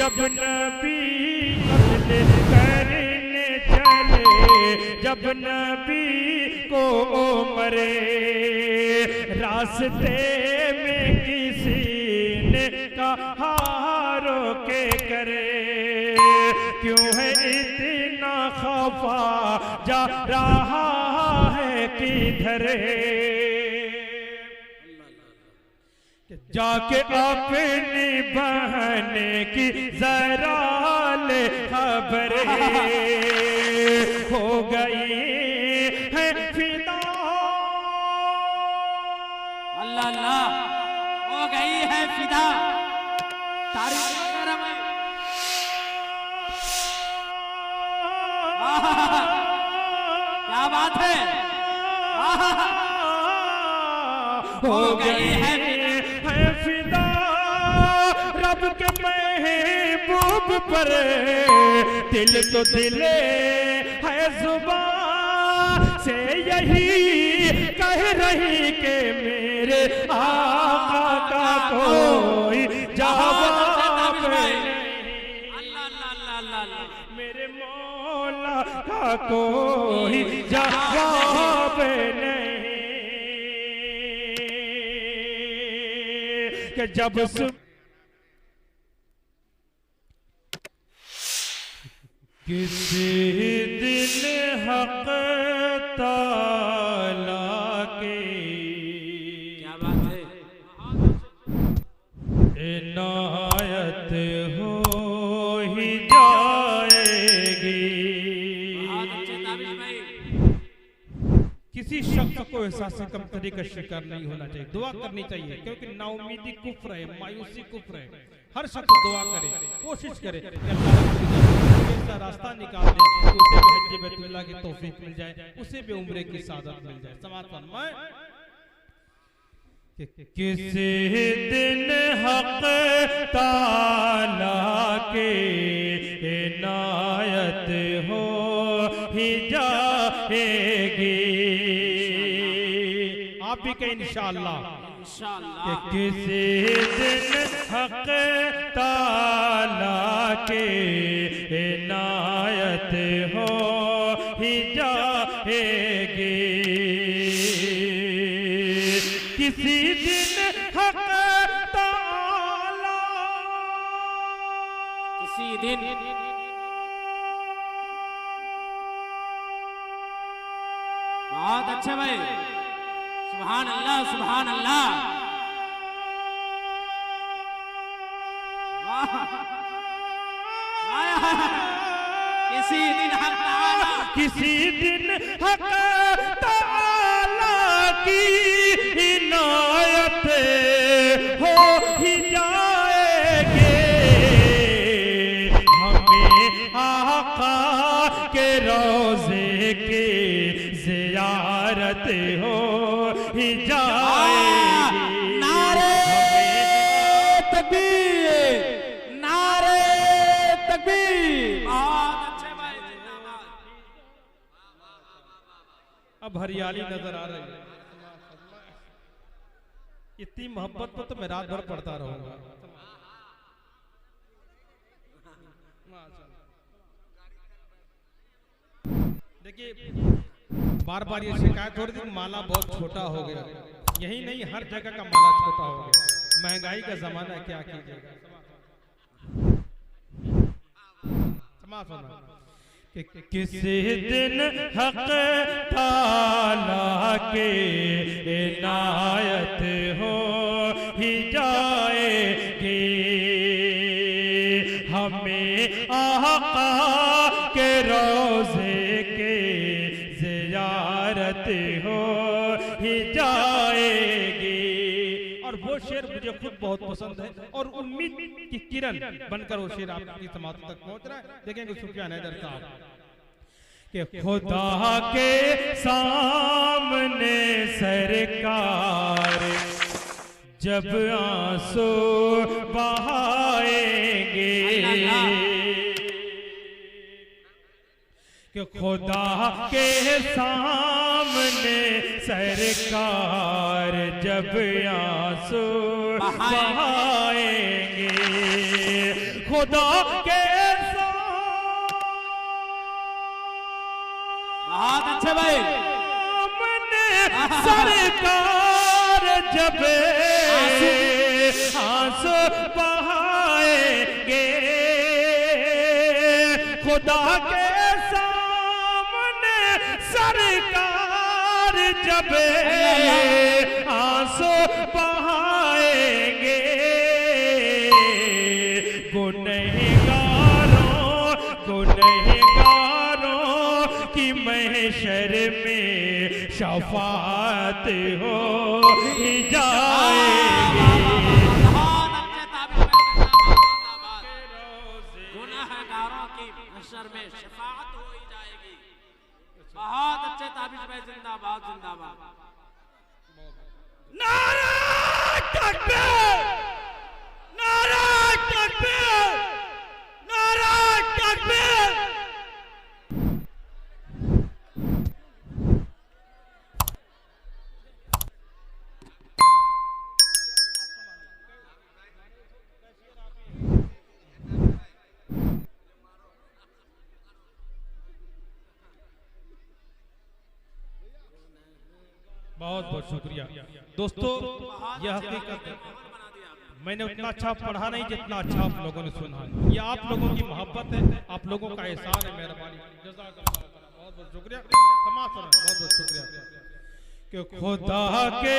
जब नबी कत्ल करने चले, जब नबी को मरे, रास्ते में किसी ने कहा रोके करे, क्यों है इतना खफा जा रहा है किधर, जाके अपनी बहन की जरा ले खबर, हो गई है फिदा, अल्लाह अल्लाह, हो गई है फिदा। तारीफ वगैरह में क्या बात है, हो गई है फिदा रब के महबूब पर, दिल तो दिले है जुबान से यही कह रही के मेरे आका का कोई जवाब नहीं, मेरे मौला का कोई जवाब नहीं, कि जब किसी दिन हक ताला के, क्या बात है, इनायत हो ही जाएगी। किसी शख्स को एहसास कमतरी का शिकार नहीं होना चाहिए, दुआ करनी चाहिए, क्योंकि नाउमीदी कुफ्र है, मायूसी कुफ्र है। हर शख्स दुआ करे, कोशिश करे कि अल्लाह रास्ता निकाल दे, उसे भी हज बैतुल्लाह की तौफीक मिल जाए, उसे भी उम्रे की सादत मिल जाए। समाअत फरमाए कि किसी दिन हक ताला के इनायत हो ही जाएगी, आप भी कहें इंशाअल्लाह, कि किसी दिन हक ताला के इनायत हो ही जाएगी, किसी दिन हक ताला, किसी दिन बहुत अच्छे भाई, सुभान अल्लाह सुभान अल्लाह, किसी दिन हक ताला, किसी दिन हक ताला की इनायत हो ही जाएगी, हमें आका के रोज़े की ज़ियारत हो ही जाएगी। नारे तकबीर, नारे तकबीर, बहुत अच्छे भाई, जिंदाबाद। अब हरियाली नजर आ रही है, इतनी मोहब्बत पर तो मैं रात भर पढ़ता रहूंगा। देखिए बार बार ये शिकायत हो रही थी, माला बहुत छोटा हो गया, यही नहीं हर जगह का माला छोटा हो गया, महंगाई का जमाना है, क्या कीजिएगा। कि किसी दिन हक ताला के इनायत हो ही जाएगी, हमें आका के रोज़े के ज़ियारत हो ही जाएगी। और वो शेर मुझे खुद बहुत पसंद है और उम्मीद की किरण बनकर वो शेर आपकी समात तक पहुंच रहा है। देखेंगे सुफियान हैदर साहब कि खुदा के सामने सरकार जब आंसू बहाएंगे, कि खुदा के सामने सरकार जब आंसू बहाएंगे, खुदा के बहुत अच्छे भाई। सरकार जब आंसू बहाएंगे, खुदा के सामने सरकार जब आंसू बहाएंगे, गुनहगारों की महशर में शफाअत हो जाएगी। गुनाहगारों की महशर में शफाअत हो ही जाएगी। बहुत अच्छे ताबीज भाई, जिंदाबाद जिंदाबाद। नारा तकबीर, नारा तकबीर, नारा तकबीर। बहुत बहुत शुक्रिया दोस्तों। यह हकीकत है, मैंने उतना अच्छा पढ़ा नहीं जितना अच्छा आप लोगों ने सुना। ये आप लोगों की मोहब्बत है, आप लोगों का एहसान है, मेहरबानी। बहुत बहुत शुक्रिया, बहुत बहुत शुक्रिया। कि खुदा के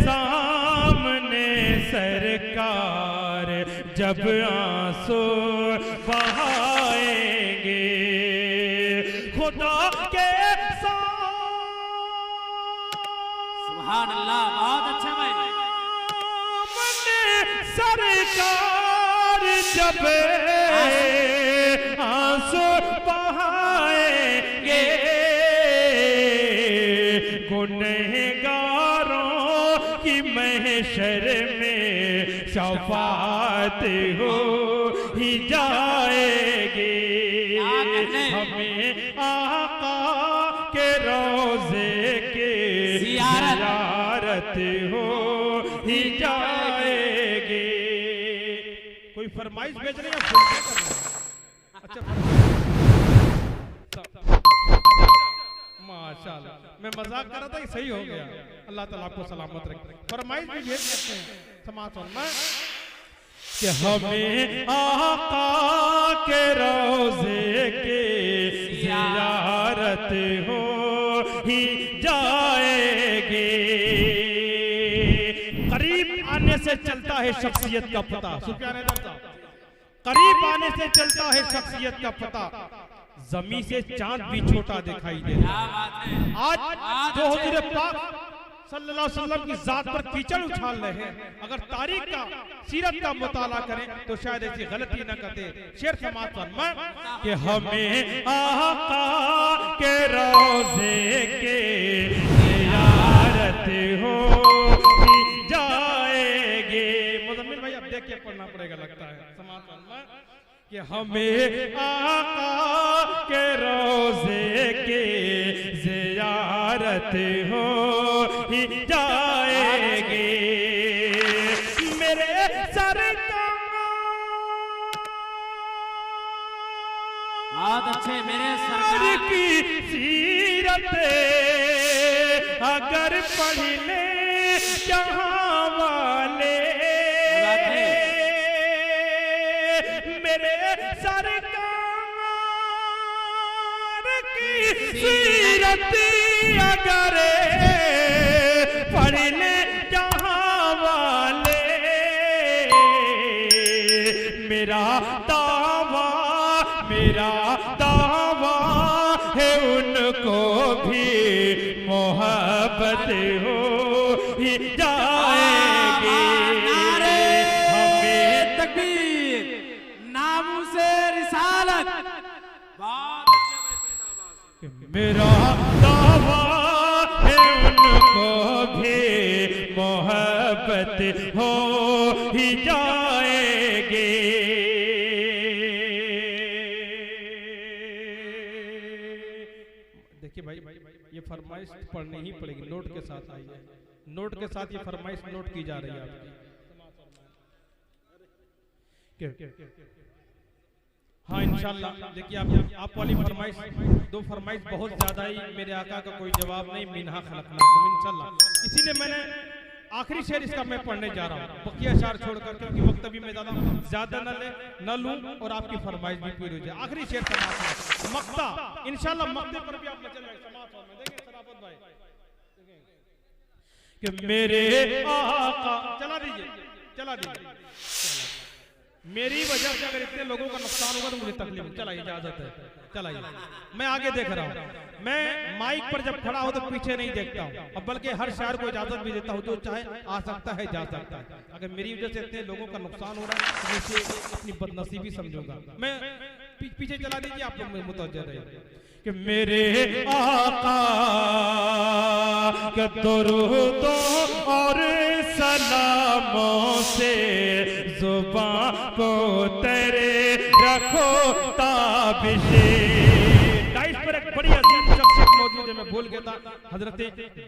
सामने सरकार जब आंसू बहाएंगे, खुदा के सुभान अल्लाह, बहुत अच्छा भाई। सरकार जब आंसू बहाएंगे, गुनहगारों की महशर में शफाअत हो ही जाएगी। हमें आका के रोज़े के ज़ियारत हो ही जाएगी। कोई फरमाइश भेज रहे हैं? अच्छा माशाल्लाह, मैं मजाक कर रहा था, सही हो गया। अल्लाह ताला आपको सलामत रखे। फरमाइश भी भेज सकते हैं। समाज सुनना कि हमें आका के रोज़े के ज़ियारत हो ही जाएगी। करीब आने से चलता है शख्सियत का पता। सुफियान साहब, करीब आने से चलता है शख्सियत का पता। जमीन से चांद भी छोटा दिखाई देता है। आज जो हुजूर पाक सल्लल्लाहु अलैहि वसल्लम की जात पर कीचड़ उछाल रहे हैं, अगर तारीख का सीरत का मुताला करें तो शायद ऐसी गलती न करते। शेर समाज फरमा कि हमें आका के रोज़े के ज़ियारत हो जाएगी। मुज़म्मिल भाई अब देख के पढ़ना पड़ेगा लगता है। समाज फरमा कि हमें आका के रोज़े के ज़ियारत हो ही जाएगी। मेरे सरकार बहुत अच्छे मेरे सरकार की सीरत अगर पढ़ ले जहां वाले, मेरे सरकार की सीरत अगर पढ़ ले जहां वाले, मेरा दावा है उनको भी मोहब्बत हो ही जाएगी। हमें तकबीर, नामूसे रिसालत। मेरा दावा है उनको भी मोहब्बत हो ही जाएगी। देखिए भाई, ये फरमाइश पढ़नी ही पड़ेगी। नोट के साथ आई है, नोट के साथ ये फरमाइश नोट की जा रही है आपकी। हाँ इंशाल्लाह। देखिए आप वाली फरमाइश, दो फरमाइश बहुत ज्यादा ही, मेरे आका का कोई जवाब नहीं, मिन्हा खलकनाकुम इंशाल्लाह। इसीलिए मैंने आखिरी शेर इसका मैं पढ़ने जा रहा हूँ, बकिया शेर छोड़कर, क्योंकि वक्त भी मैं ज्यादा न लूं और आपकी फरमाइश भी पूरी हो जाए। आखिरी शेर समाप्त मक्ता, इंशाल्लाह मक्ते पर भी आप नचल जाए। समाप्त हो देंगे शराफत भाई कि मेरे आका, चला दीजिए। मेरी वजह से अगर इतने लोगों का नुकसान होगा तो मुझे तकलीफ है। चला, इजाजत है, चलाइए। मैं आगे देख रहा हूँ, मैं माइक पर जब खड़ा हूँ तो पीछे नहीं देखता हूँ, अब बल्कि हर शायर को इजाजत भी देता हूँ, जो चाहे आ सकता है, जा सकता है। अगर मेरी वजह से इतने लोगों का नुकसान हो रहा है तो इसे अपनी बदनसीबी समझूंगा मैं। पीछे चला दीजिए, आप लोग मुतवज्जह रहिए कि मेरे आका के दुरूदों और सलामों से जुबान को तेरे रखो ताबिशे। डाइस पर एक बड़ी अजीम शख्सियत मौजूद है, मैं भूल गया था, हजरत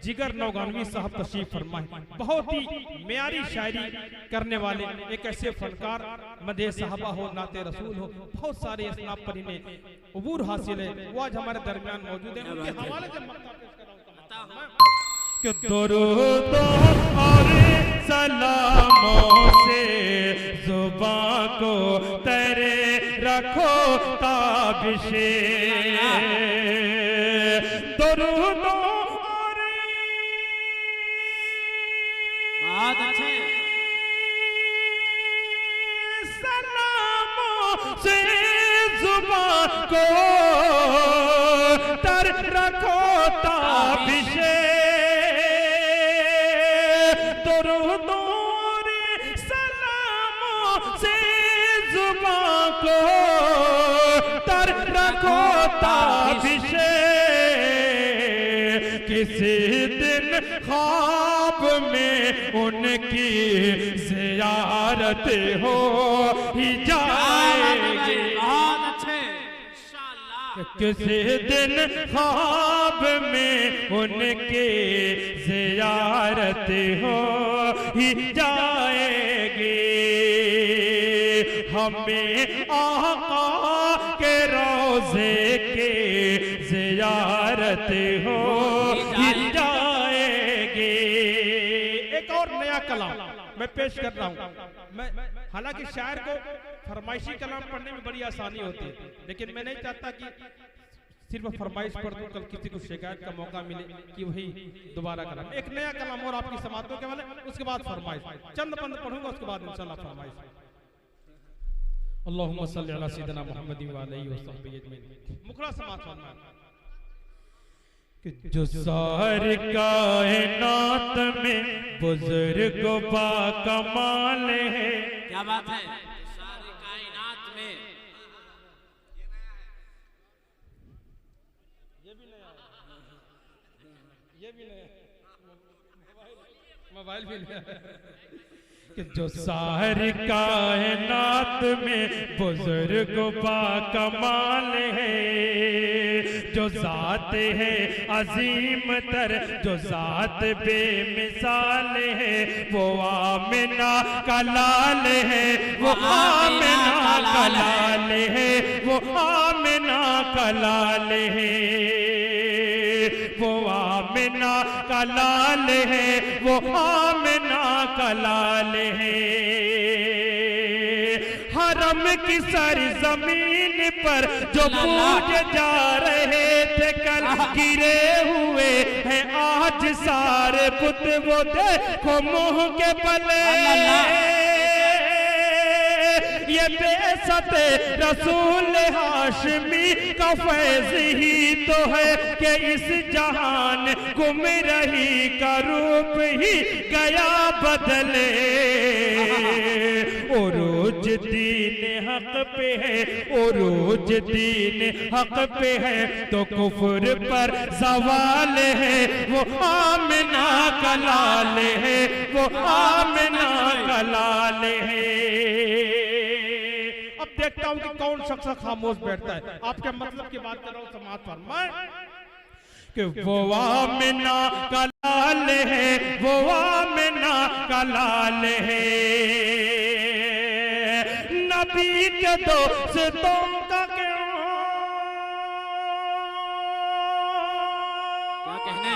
जिगर नौगानवी साहब तशरीफ फरमाए। बहुत ही म्यारी शायरी करने वाले एक ऐसे फनकार, मदे साहबा हो, नाते रसूल हो, बहुत सारे असनाब पर इन्हें उबूर हासिल है। वो आज हमारे दरमियान मौजूद है, उनके हवाले से मक्ता पेश कर रहा हूं कि दुरूदों और सलामों से जुबान को तेरे रखो ताबिशे। दुरूदों और बहुत अच्छे सलामों से जुबान को तर रखो ताबिशे। दुरूदों और सलामों से जुबान को तर रखो ताबिशे। किसी दिन ख्वाब में उनकी ज़ियारत हो ही जाएगी। बहुत अच्छे इंशाअल्लाह। किसी दिन ख्वाब में उनकी ज़ियारत हो ही जाएगी। हमें आका के रोज़े के ज़ियारत हो ही जाएगी। एक और नया कलाम मैं पेश कर रहा हूँ। मैं हालांकि शायर को फरमाइशी कलाम पढ़ने में बड़ी आसानी होती है, लेकिन मैं नहीं चाहता कि सिर्फ फरमाइश पढ़ दूं, कल किसी को शिकायत का मौका मिले कि वही दोबारा कलाम। एक नया कलाम और आपकी समातों के वाले, उसके बाद फरमाइश, चंद बंद पढ़ूंगा, उसके बाद इंशाल्लाह फरमाइश। अल्लाहुम्मा सल्ली अला सय्यिदिना मुहम्मदिन व अलैहि वसल्लम अजमईन। मुखड़ा समात फरमाए कि जो सारी कायनात में बुजुर्ग बा कमाल है। क्या बात है, सारी कायनात में ये भी नया, ये भी नया, मोबाइल भी नया कि जो सारी कायनात में बुजुर्ग बा कमाल है। जो ज़ात है अजीम तर, जो ज़ात बेमिसाल है, वो आमिना का लाल है, वो आमिना का लाल है, वो आमिना का लाल है, वो आमिना का लाल है, वो आमिना का लाल है। हरम की सरजमीन पर जो पूजे जा रहे थे कल, गिरे हुए हैं आज सारे पुत, वो देखो मुंह के पले। ये बेसत रसूल हाशमी का फैज़ ही तो है कि इस जहान गुम रही का रूप ही गया बदले। ओ रोज दीन हक पे है, ओ रोज दीन हक पे है, तो कुफर पर सवाल है, वो आमिना का लाल है, वो आमिना का लाल है। देखता हूं कि कौन शख्स खामोश बैठता है। आपके मतलब की बात कर रहा हूं, समाज फरमाए कि वो आमिना का लाल है, वो आमिना का लाल है। नबी के दोस्तों का क्यों क्या कहने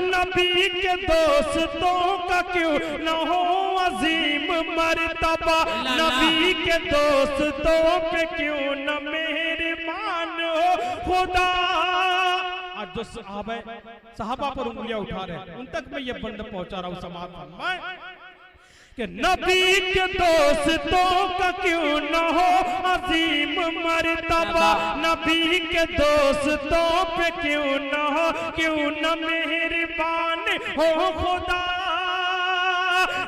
नबी के दोस्तों का क्यों न हो अजीम मर्तबा, नबी के दोस्तों पे क्यों न मेहरबान हो खुदा। आज जो सहाबा पर उंगलियां उठा रहे हैं उन तक मैं ये बंद पहुंचा रहा हूं समाज में कि नबी के दोस्तों का क्यों न हो अजीम मर्तबा, नबी के दोस्तों पे क्यों न हो, क्यों न मेहरबान हो खुदा।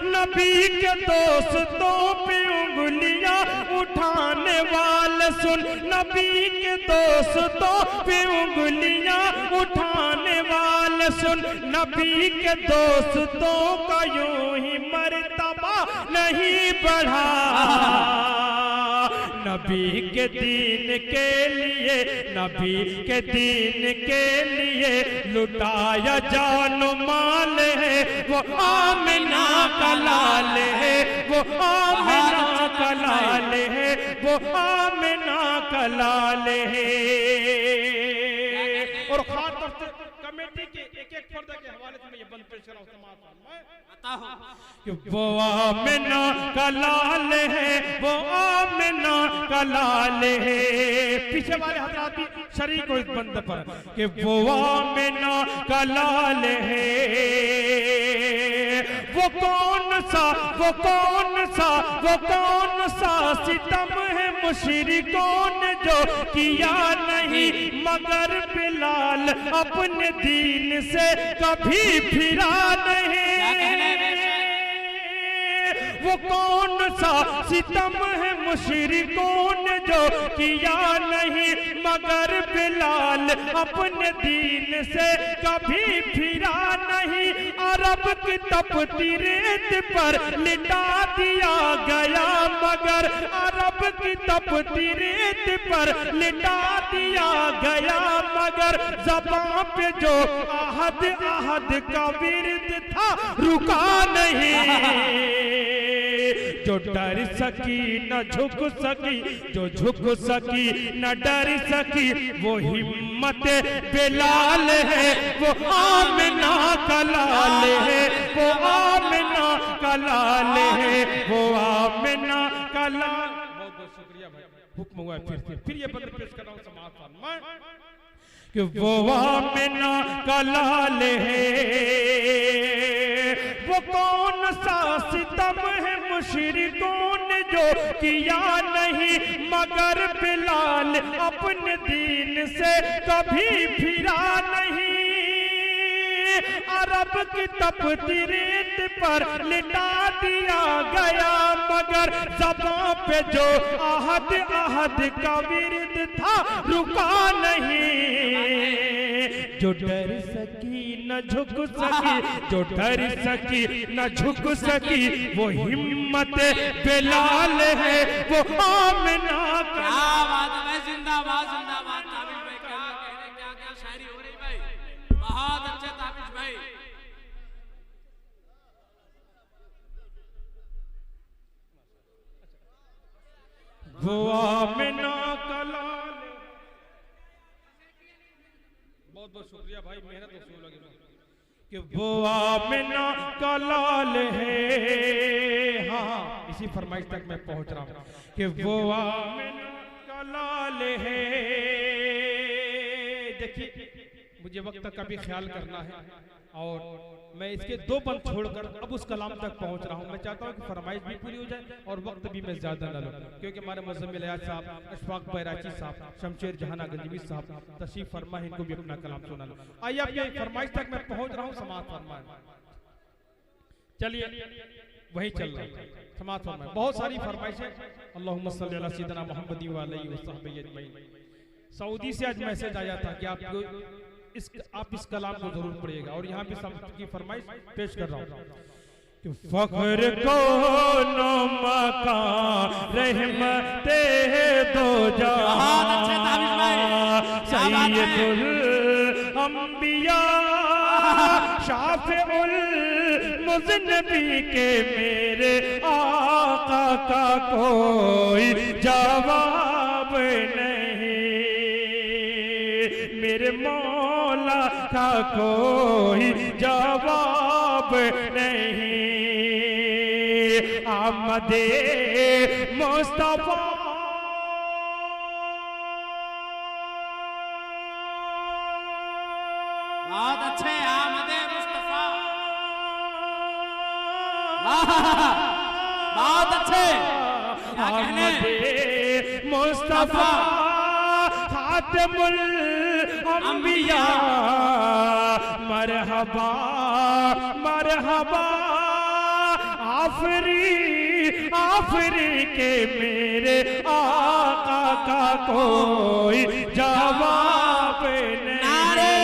नबी के दोस्तों पे उंगलियां उठाने वाले सुन, नबी के दोस्तों पे उंगलियां उठाने वाले सुन, नबी के दोस्तों का यूं ही मर्तबा नहीं बढ़ा। नबी के दीन के लिए, नबी के दीन के लिए लुटाया जान माल है, वो आमिना का लाल है, वो आमिना का लाल है, वो आमिना का लाल है। और खास तौर से कमेटी के एक एक पर्दे के हवाले से मैं ये बंद पेश कर रहा हूं समाज में कि वो आमिना का लाल है, वो आमिना का लाल है। पीछे वाले हजरात भी शरीक हो इस बंद पर कि वो आमिना का लाल है। वो कौन सा, वो कौन सा, वो कौन सा सितम है मुशरिकों ने जो किया नहीं, मगर बिलाल अपने दीन से कभी फिरा नहीं। वो कौन सा सितम है मुशरिकों ने जो किया नहीं, मगर बिलाल अपने दीन से कभी फिरा नहीं। अरब की तपती रेत पर लिटा दिया गया, मगर अरब की तपती रेत पर लिटा दिया गया, मगर ज़बां पे जो आहद आहद का विर्द था रुका नहीं। जो डर सकी न झुक सकी, जो झुक सकी न डर सकी, वो हिम्मत बिलाल है, वो आमिना का लाल है, वो आमिना का लाल है, वो आमिना का लाल। बहुत बहुत शुक्रिया भाई, हुक्म हुआ फिर ये बंद पेश कर रहा हूं समाज में कि वो आमिना का लाल है। वो कौन सा सितम है मुशरिकों ने जो किया नहीं, मगर बिलाल अपने दीन से कभी फिरा नहीं। अरब की तपती रेत पर लिटा दिया गया, मगर ज़बां पे जो आहद आहद का विर्द था रुका नहीं। जो डर सकी न झुक सकी, जो डर सकी न झुक सकी, वो हिम्मत बिलाल है, वो आमिना का। क्या बात है भाई, जिंदाबाद जिंदाबाद। ताबिश भाई क्या कहने, क्या क्या शायरी हो रही भाई, बहुत अच्छे ताबिश भाई। वो आमिना का लाल। बहुत बहुत शुक्रिया भाई, मेहनत वसूल लगे कि वो आमिना का लाल है। हाँ, इसी फरमाइश तक मैं पहुंच रहा हूँ कि वो आमिना का लाल है। देखिए मुझे वक्त का भी ख्याल करना है और मैं इसके दो बंद छोड़कर अब उस कलाम तक पहुंच रहा हूं। मैं चाहता हूं कि फरमाइश भी पूरी हो जाए और वक्त भी मैं ज्यादा न लूं, क्योंकि हमारे मुज़म्मिल अयाज साहब, अशफाक बैराची साहब, शमशेर जहाना गंजवी साहब तशरीफ फरमा, इनको भी अपना कलाम सुना लो। आइए अब ये फरमाइश तक मैं पहुंच रहा हूं, समाज फरमाए। चलिए वही चल रहा है, समाज फरमाए। बहुत सारी फरमाइशें। अल्लाहुम्मा सल्ली अला सय्यिदिना मुहम्मद व अलैहि वसहबिहि अजमईन। सऊदी से आज मैसेज आया था कि आप इस कलाम को जरूर पढ़िएगा और यहाँ पे सबकी फरमाइश पेश कर रहा हूँ कि फख्र को मकान रहमते दो जहां सैयदुल अंबिया शाफिउल मुज़न्नबी के मेरे आका का कोई जवाब नहीं, मेरे मौला का कोई जवाब नहीं। आमदे मुस्तफा बहुत अच्छे, आमदे मुस्तफा, बहुत अच्छे। क्या कहने, मुस्तफा खातिमुल अंबिया, मरहबा मरहबा आफरी आफरी के मेरे आका का कोई जवाब नहीं। नारे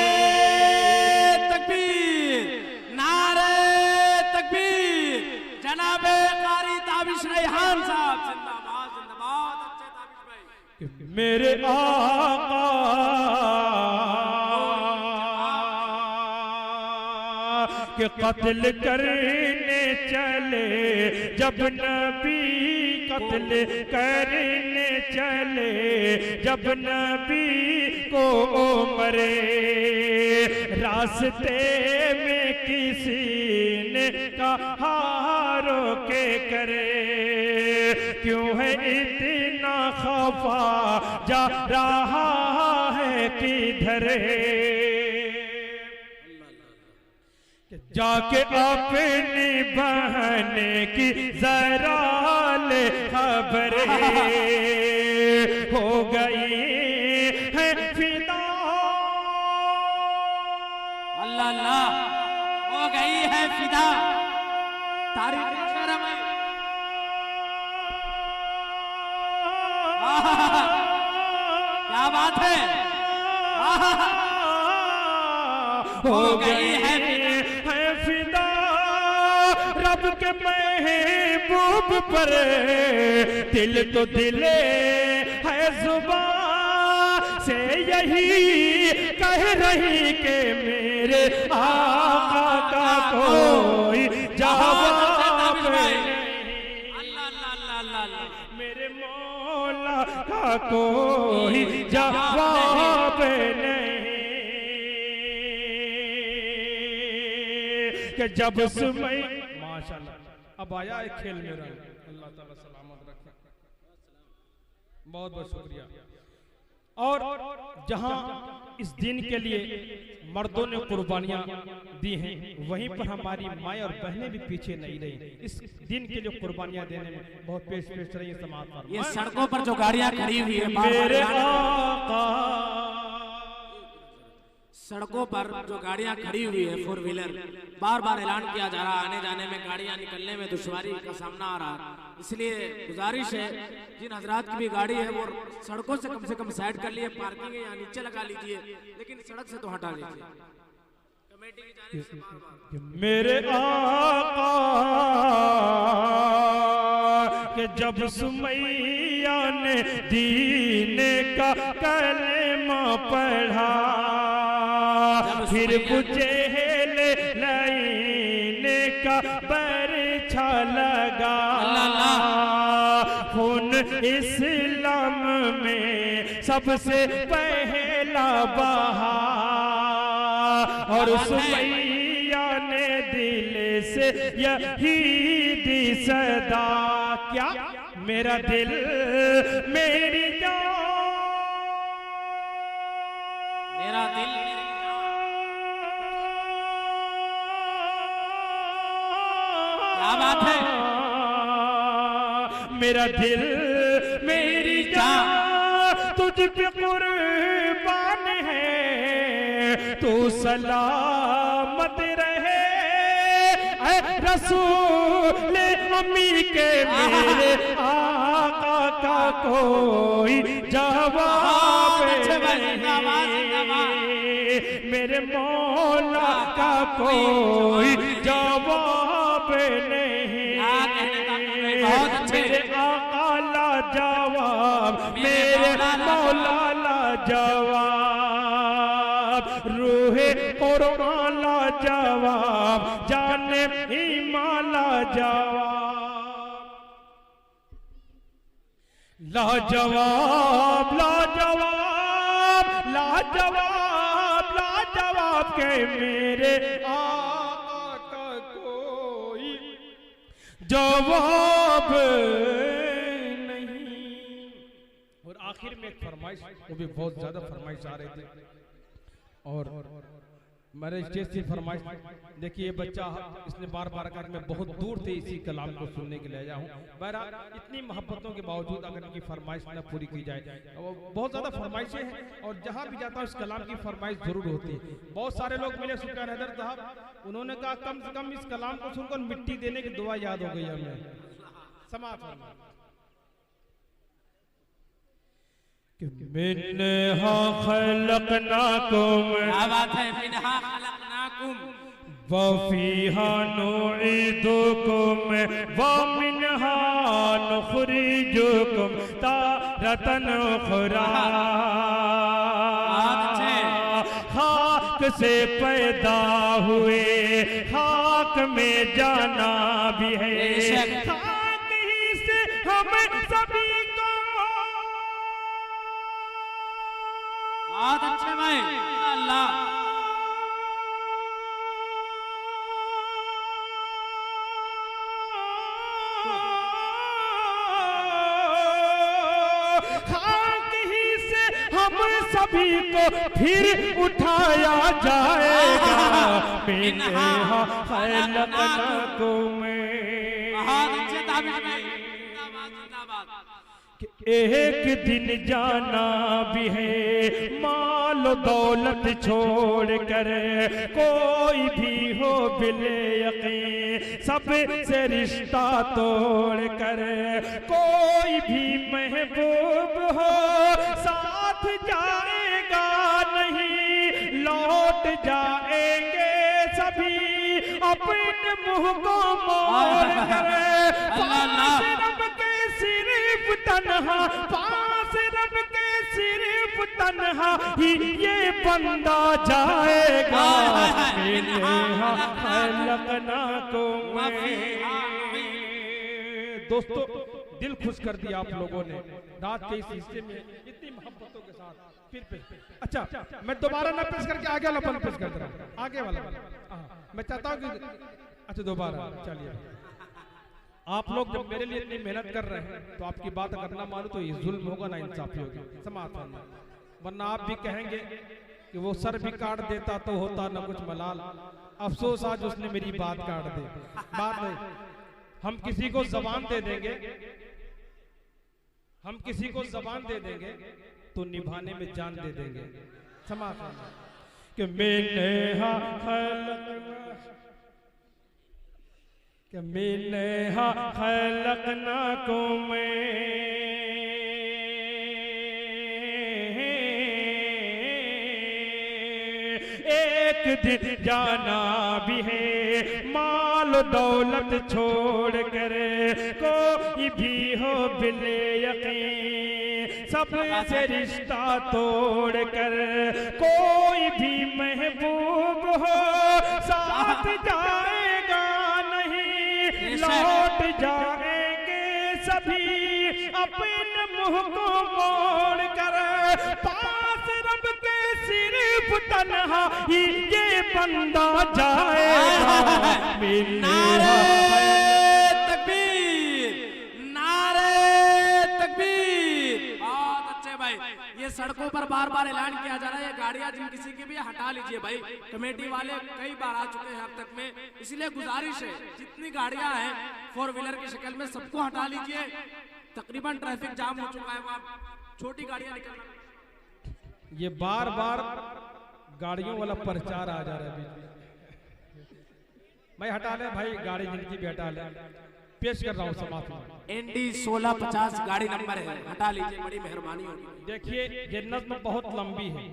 तकबीर, नारे तकबीर। जनाबे कारी ताबिश रेहान साहब जिंदाबाद जिंदाबाद। अच्छे ताबिश भाई। मेरे आका के कत्ल करने चले जब नबी, कत्ल करने चले जब नबी को मरे, रास्ते में किसी ने कहा रोके करे, क्यों है इतना खफा जा रहा है किधर, जाके अपनी बहन की जरा ले खबर, हो गई है फिदा। अल्लाह अल्लाह, हो गई है फिदा। तारीफ शेर में क्या बात है, हो गई है फिदा रब के महबूब पर, दिल तो दिले है जुबान से यही कह रही के मेरे आका का कोई जवाब नहीं, मेरे मौला का कोई जवाब नहीं। कि जब सुमई माशाल्लाह अब आया एक खेल मेरा, अल्लाह ताला सलामत रखे, बहुत बहुत शुक्रिया। और जहां इस दिन के लिए मर्दों ने कुर्बानियां दी हैं, वहीं पर हमारी माएँ और बहनें भी पीछे नहीं रही, इस दिन के लिए कुर्बानियां देने में बहुत पेश रही है समाज पर। ये सड़कों पर जो गाड़ियां खड़ी हुई है, मेरे आका, सड़कों पर जो गाड़ियां खड़ी हुई है फोर व्हीलर, बार बार ऐलान किया जा रहा है आने जाने में गाड़ियां निकलने में दुश्वारी का सामना आ रहा है, इसलिए गुजारिश है जिन हजरात की भी गाड़ी है वो सड़कों से कम साइड कर लिए, पार्किंग या नीचे लगा लीजिए, लेकिन सड़क से तो हटा लीजिए। कमेटी की जानिब से बार-बार मेरे आका के जब सुमैया ने दीन का कलमा पढ़ा, फिर बुझेल लाइन का बरछा लगा, खून इस्लाम में सबसे पहला बहा, और सुमैया ने दिल से यही दी सदा, क्या मेरा दिल मेरी जान, मेरा दिल क्या बात है, मेरा दिल मेरी जान तुझ पे कुर्बान है, तू सलामत रहे ऐ रसूल अम्मी के मेरे आका का कोई जवाब नहीं, मेरे मौला का कोई जवाब नहीं, मेरे आका ला जवाब, मेरे मौला ला जवाब, रूहे कुरान ला लाजवाब, जाने ईमान लाजवाब, लाजवाब लाजवाब लाजवाब लाजवाब के मेरे आका का कोई जवाब नहीं। और आखिर में एक फरमाइश, वो भी बहुत ज्यादा फरमाइश आ रही थी, और मेरे स्टेज से फरमाइश, देखिए बच्चा इसने बार बार कहा मैं बहुत दूर से इसी कलाम को सुनने के लिए आया हूँ। बहरहाल इतनी मोहब्बतों के बावजूद अगर इनकी फरमाइश न पूरी की जाए, वो बहुत ज़्यादा फरमाइशें हैं और जहाँ भी जाता हूँ इस कलाम की फरमाइश जरूर होती है। बहुत सारे लोग मिले, सुल्तान हैदर साहब, उन्होंने कहा कम से कम इस कलाम को सुनकर मिट्टी देने की दुआ याद हो गई हमें। समाप्त। मिन्हा खलकनाकुम, क्या बात है, मिन्हा खलकनाकुम वफीहा नुईदुकुम व मिन्हा नुखरिजुकुम तारतन उखरा। खाक से पैदा हुए खाक में जाना भी है, खाक ही से हम सभी को। बहुत अच्छे भाई, अल्लाह। खाक ही से हम सभी को फिर उठाया जाएगा। मिन्हा खलकनाकुम, बहुत अच्छे ताबीर भाई, जिंदाबाद जिंदाबाद। एक दिन जाना भी है माल दौलत छोड़ कर, कोई भी हो बिले यकीन सबसे रिश्ता तोड़ कर, कोई भी महबूब हो साथ जाएगा नहीं, लौट जाएंगे सभी अपने मुंह को मोड़ कर। रब के सिर्फ तन्हा, पास रब के सिर्फ तन्हा ही ये बंदा जाएगा। मिन्हा खलकनाकुम। दोस्तों दिल खुश कर दिया आप लोगों ने रात के इस हिस्से में इतनी मोहब्बतों के साथ। फिर अच्छा मैं दोबारा ना पेश करके आगे वाला बंद पेश कर रहा हूँ, आगे वाला मैं चाहता हूँ कि अच्छा दोबारा चलिए। आप लोग जब मेरे लिए इतनी मेहनत कर रहे हैं तो आपकी बात अगर ना मानो तो ये जुल्म होगा ना इंसाफी होगी। समाप्त, वरना आप भी कहेंगे कि वो सर भी काट देता तो होता ना कुछ मलाल, अफसोस आज उसने मेरी बात काट दी। बात नहीं, हम किसी को जबान दे देंगे, हम किसी को जबान दे देंगे तो निभाने में जान दे देंगे। समाप्त कि मिन्हा खलकनाकुम, एक दिन जाना भी है माल दौलत छोड़ कर, कोई भी हो बिले यकीन सबसे रिश्ता तोड़ कर, कोई भी महबूब हो साथ जाएगा नहीं, लौट जाएंगे सभी अपने मुंह को मोड़ कर। पास रब के सिर्फ तन्हा ही ये बंदा जाएगा। नारे तकबीर, नारे तकबीर। बहुत अच्छे भाई, ये सड़कों पर बार बार ऐलान किया जा रहा है, ये गाड़ियां जिन किसी की भी हटा लीजिए भाई। कमेटी वाले कई बार आ चुके हैं अब तक में, इसलिए गुजारिश है जितनी गाड़ियां हैं 4 व्हीलर की शक्ल में सबको हटा लीजिए। तकरीबन ट्रैफिक जाम हो चुका है, वहाँ छोटी गाड़ियां निकलना। ये बार बार गाड़ियों वाला प्रचार आ जा रहा है। भाई हटा ले भाई, गाड़ी जिनकी भी हटा ले। पेश कर रहा हूँ समाप्त। ND 1650 गाड़ी नंबर है, हटा लीजिए, बड़ी मेहरबानी होगी। देखिए ये नज़्म बहुत लंबी है,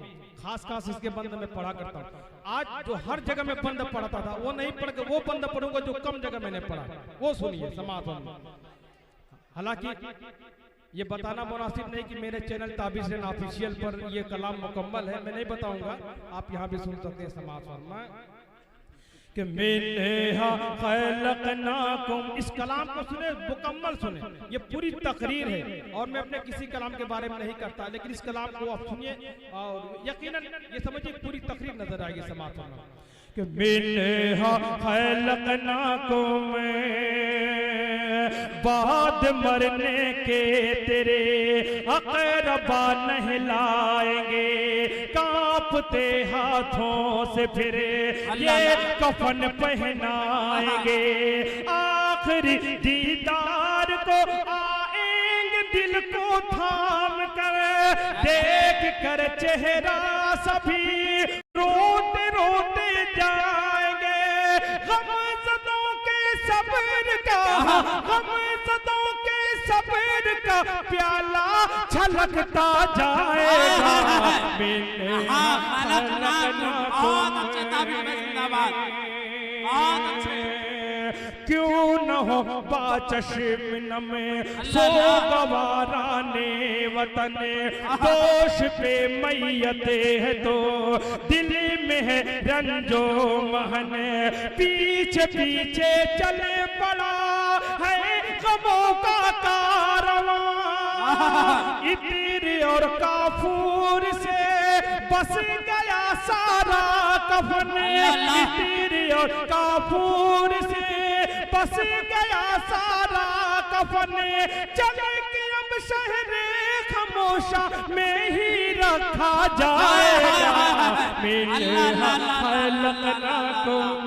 खास खास इसके बंद में पढ़ा करता हूँ। आज जो हर जगह में बंद पढ़ता था वो नहीं पढ़ के वो बंद पढ़ूंगा जो कम जगह मैंने पढ़ा, वो सुनिए समाप्त। हालांकि ये बताना मुनासिब नहीं कि मेरे चैनल ताबिज़ ऑफिशियल पर ये कलाम मुकम्मल है, मैं नहीं बताऊंगा, आप यहाँ भी सुन सकते हैं। समाप्त। कि मिन्हा खलकनाकुम, इस कलाम को सुने, मुकम्मल सुने, ये पूरी तकरीर है और मैं अपने किसी कलाम के बारे में नहीं करता, लेकिन इस कलाम को आप सुनिए और यकीनन ये समझिए पूरी तकरीर नजर आएगी समाज में कि मिन्हा खलकनाकुम, बाद मरने के तेरे अक़रबा नहलाएंगे, कांपते हाथों से फिर ये कफन पहनाएंगे, आखिरी दीदार को आएंगे दिल को थाम कर, देख कर चेहरा सभी रोते रोते जाएंगे, गमज़दों के सब्र का, गमज़दों के सब्र का प्याला छलकता जाएगा। क्यों न हो बाचश्म में सो गवाराने वतन, दोष पे मैयते है तो दिल में है रंजो महन, पीछे पीछे चले पड़ा है गमों का कारवां, इतिर और काफूर से बस गया सारा कफन, इतिर और काफूर से बस गया सारा कफन, चले के अब शहरे खामोशा में ही रखा जाएगा। मिन्हा खलकनाकुम,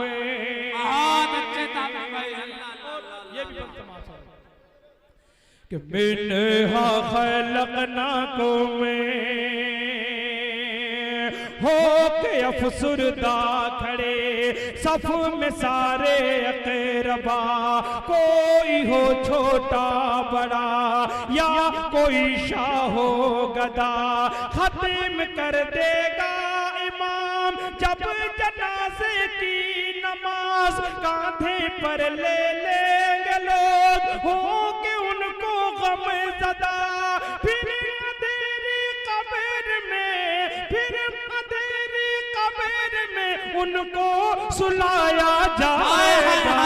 ये भी कि मिन्हा खलकनाकुम, हो के अफसुरदा खड़े सफ में सारे अक़रबा, कोई हो छोटा बड़ा या कोई शाह हो गदा, खत्म कर देगा इमाम जब जनाज़े की नमाज, कांधे पर ले लेंगे लोग होंगे उनको गमज़दा, फिर अंधेरी कब्र में, फिर अंधेरी कब्र में उनको सुलाया जाएगा।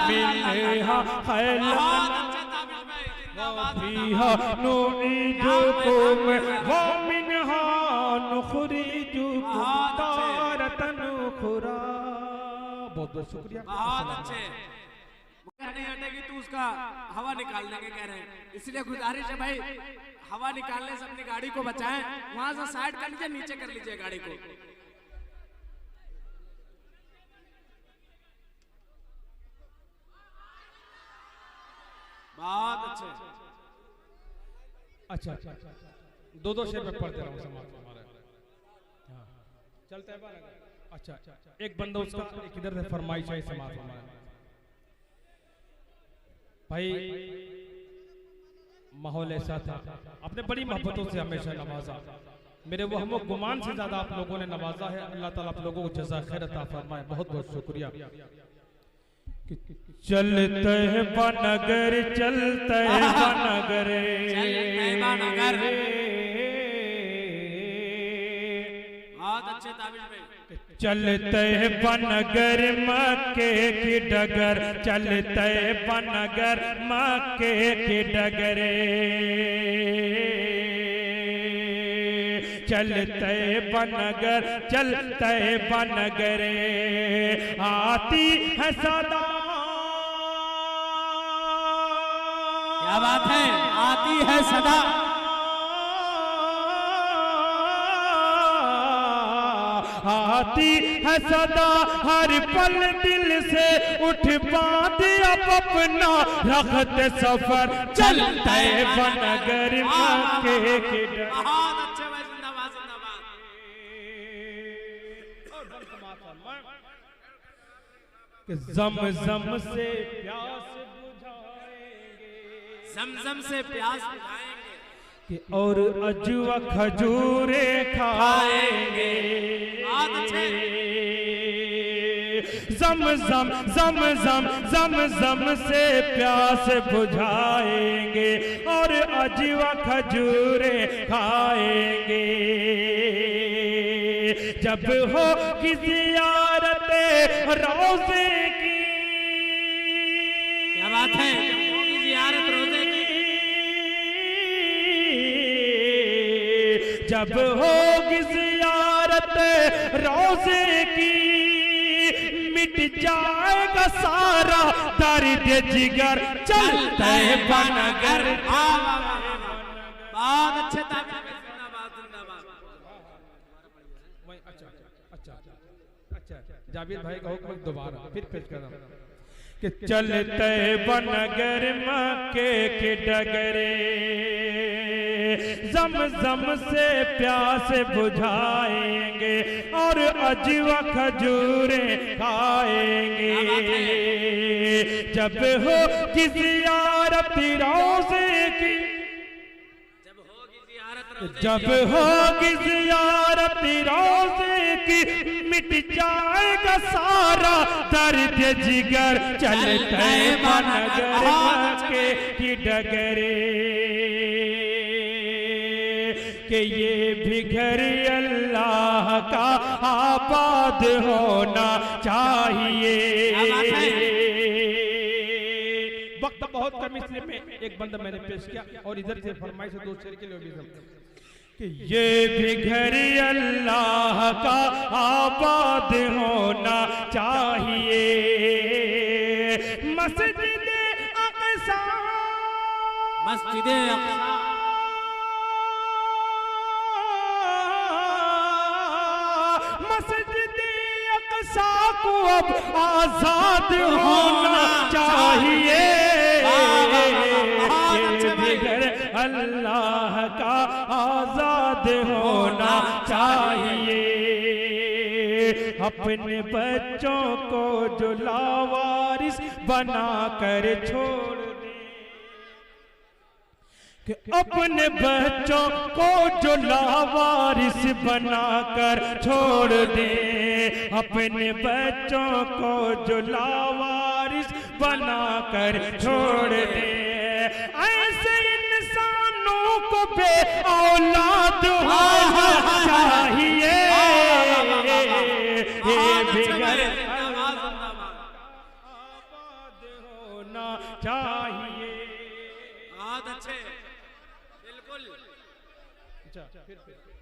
मिन्हा खलकनाकुम नुईदुकुम व मिन्हा नुखरिजुकुम तारतन उखरा। बहुत बहुत शुक्रिया। बहुत अच्छे। नहीं हटेगी तो उसका हवा निकाल देंगे कह रहे हैं, इसलिए गुजारिश है भाई हवा निकालने से अपनी गाड़ी को बचाएं, वहां से साइड कर लीजिए, नीचे कर लीजिए गाड़ी को। बहुत अच्छे। अच्छा दो दो शेर में पढ़ दे रहा हूँ समाज हमारे। चलते हैं अच्छा एक बंदा उसका एक इधर से फरमाइश है समाज हमारे भाई, माहौल ऐसा था, आपने बड़ी मोहब्बतों से हमेशा नवाजा, मेरे वहम गुमान से ज्यादा आप लोगों ने नवाजा है। अल्लाह ताला आप लोगों को जज़ा खैर अता फरमाए, बहुत बहुत शुक्रिया। चलते हैं बनगर, चलते हैं बनगर, बहुत अच्छे ताबीर में। चलते हैं बनगर मक्के की डगर, चलते हैं बनगर मक्के की डगरे, चलते बनगर, चलते बनगरे, आती है सदा। क्या बात है, आती है सदा। आती है सदा हर पल दिल से उठ बांध अब अपना रखते सफर, चलते बनगर मक्के की डगर। बहुत अच्छे भाई, जिंदाबाद जिंदाबाद। ज़म-ज़म से प्यास बुझाएंगे, ज़म-ज़म से प्यास बुझाएंगे, कि और अजवा खजूरे खाएंगे। ज़म-ज़म ज़म-ज़म ज़म-ज़म से प्यास बुझाएंगे और अजवा खजूरे खाएंगे। जब हो कि ज़ियारत रोज़े की, क्या बात है, जब होगी ज़ियारत रोज़े की, जब होगी ज़ियारत रोज़े की, मिट जाएगा सारा दर्द जिगर, चलते बनगर। बहुत अच्छे ताबीर में, जिंदाबाद जिंदाबाद। अच्छा जावेद भाई का हुक्म दोबारा फिर पेश कर रहा हूं कि चलते बनगर मक्के के डगरे, ज़म-ज़म से प्यास बुझाएंगे और अजवा खजूरें खाएंगे। जब हो कि ज़ियारत रोज़े की, जब होगी ज़ियारत रोज़े की, मिट जाएगा सारा दर्द जिगर, चलते बनगर मक्के की डगरे, कि ये भी घर अल्लाह का आबाद होना चाहिए। वक्त बहुत कम, इसलिए मैं एक बंदा मैंने पेश किया और इधर से फरमाइश से दो शेर के लिए भी कि ये भी घर अल्लाह का आबाद होना चाहिए। मस्जिद अक़सा, मस्जिद अक़सा, मस्जिद अक़सा को अब आजाद होना चाहिए। अल्लाह का आजाद होना चाहिए। अपने बच्चों को जो लावारिस बना कर छोड़ दे, कि अपने बच्चों को जो लावारिस बना कर छोड़ दे, अपने बच्चों को जो लावारिस बना कर छोड़ दे, ऐसे इंसानों को बे औलाद होना चाहिए। ये बिगड़ आबाद होना चाहिए। बहुत अच्छे, बिल्कुल। अच्छा फिर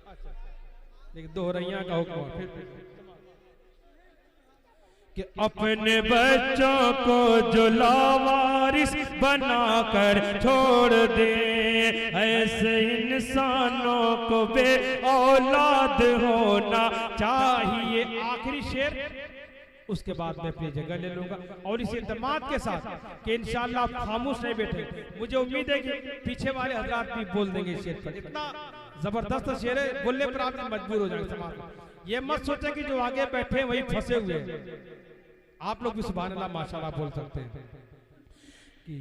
अच्छा लेकिन दोहराइयां का हुक्म फिर कि अपने बच्चों को जो लावारिस बनाकर छोड़ दे, ऐसे इंसानों को बे औलाद होना चाहिए। आखिरी शेर, उसके बाद मैं अपनी जगह ले लूंगा और इस इत्मीनान के साथ कि इंशाअल्लाह आप खामोश नहीं बैठे। मुझे उम्मीद है कि पीछे वाले हजरात भी बोल देंगे इस शेर पर। इतना जबरदस्त शेर है, बोलने पर आप मजबूर हो जाएंगे समाज। ये मत सोचे कि जो आगे बैठे वही फंसे हुए हैं। आप लोग भी सुभान अल्लाह माशाअल्लाह बोल सकते हैं कि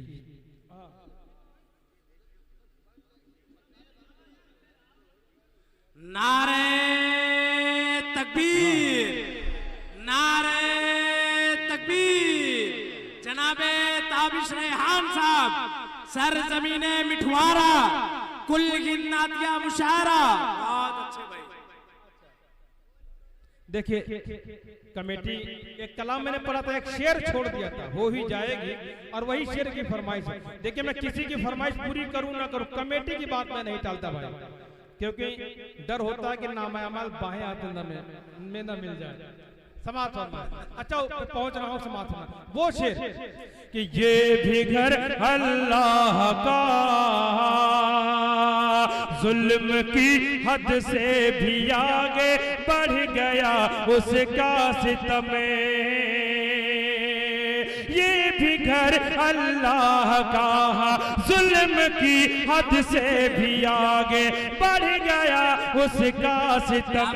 नारे तकबीर, नारे तकबीर। जनाबे ताबिश रेहान साहब, सर जमीने मिठवारा, कुल गिन्नातिया मुशायरा। बहुत अच्छे भाई। देखिए कमेटी एक कलाम मैंने पढ़ा था, एक शेर छोड़ दिया था, हो ही जाएगी, और वही शेर की फरमाइश है। देखिए मैं किसी की फरमाइश पूरी करूं ना करूं, कमेटी की बात मैं नहीं टालता भाई, क्योंकि डर होता है कि नाम अमल बाहें हाथ में ना मिल जाए। समाज अच्छा पहुंच रहा हूं समाज वो शेर कि ये भी घर अल्लाह का जुल्म की हद से भी आगे बढ़ गया उसका सितम। ये भी घर अल्लाह का जुल्म की हद से भी आगे बढ़ गया उसका सितम।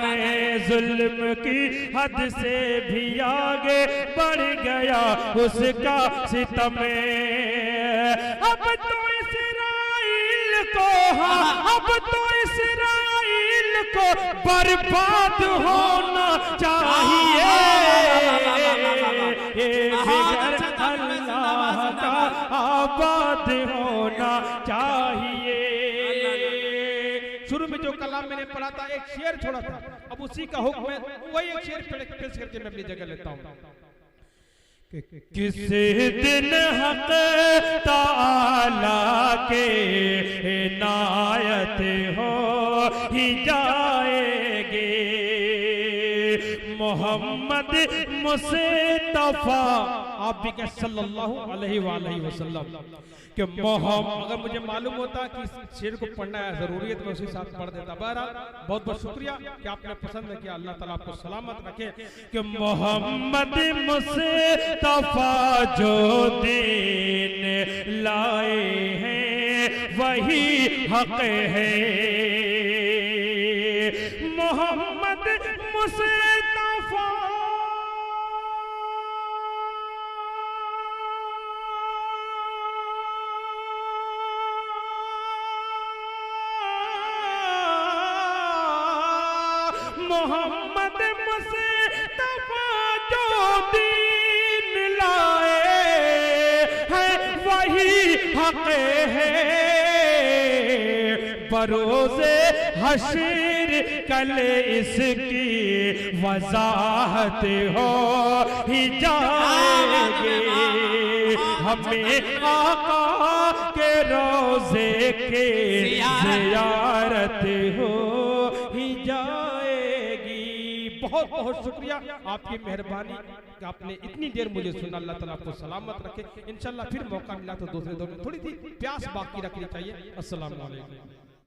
जुल्म की हद से भी आगे बढ़ गया उसका सितम। अब तो इसराइल को, अब तो इसराइल को बर्बाद होना चाहिए। ये घर अल्लाह का आबाद होना चाहिए। शुरू में जो कलाम मैंने पढ़ा था, एक शेर छोड़ा था, अब उसी का हुक्म है, वही एक शेर पेश करके मैं अपनी जगह लेता हूँ। किस दिन हक ताला के इनायत हो ही जाएगी, मोहम्मद मुस्तफा आप भी कह सल्लल्लाहु अलैहि वसल्लम कि मोहम्मद, अगर मुझे मालूम होता कि इस शेर को पढ़ना है जरूरी है तो मैं उसी साथ पढ़ देता। बहरहाल बहुत बहुत शुक्रिया कि आपने पसंद किया। अल्लाह ताला आपको सलामत रखे। कि मोहम्मद मुस्तफा जो दीन लाए हैं वही हक है, मोहम्मद मुस्तफा मोहम्मद मुस्तफा जो दीन लाए हैं वही हक है, बरोज़े हश्र कल इसकी वजाहत हो ही जाएगी, हमें आका के रोज़े के ज़ियारत हो ही जाएगी। बहुत बहुत शुक्रिया आपकी मेहरबानी कि आपने इतनी देर मुझे सुना। अल्लाह ताला आपको सलामत रखे। इंशाल्लाह फिर मौका मिला तो दूसरे दौर में थोड़ी सी प्यास बाकी रखनी चाहिए। अस्सलाम वालेकुम।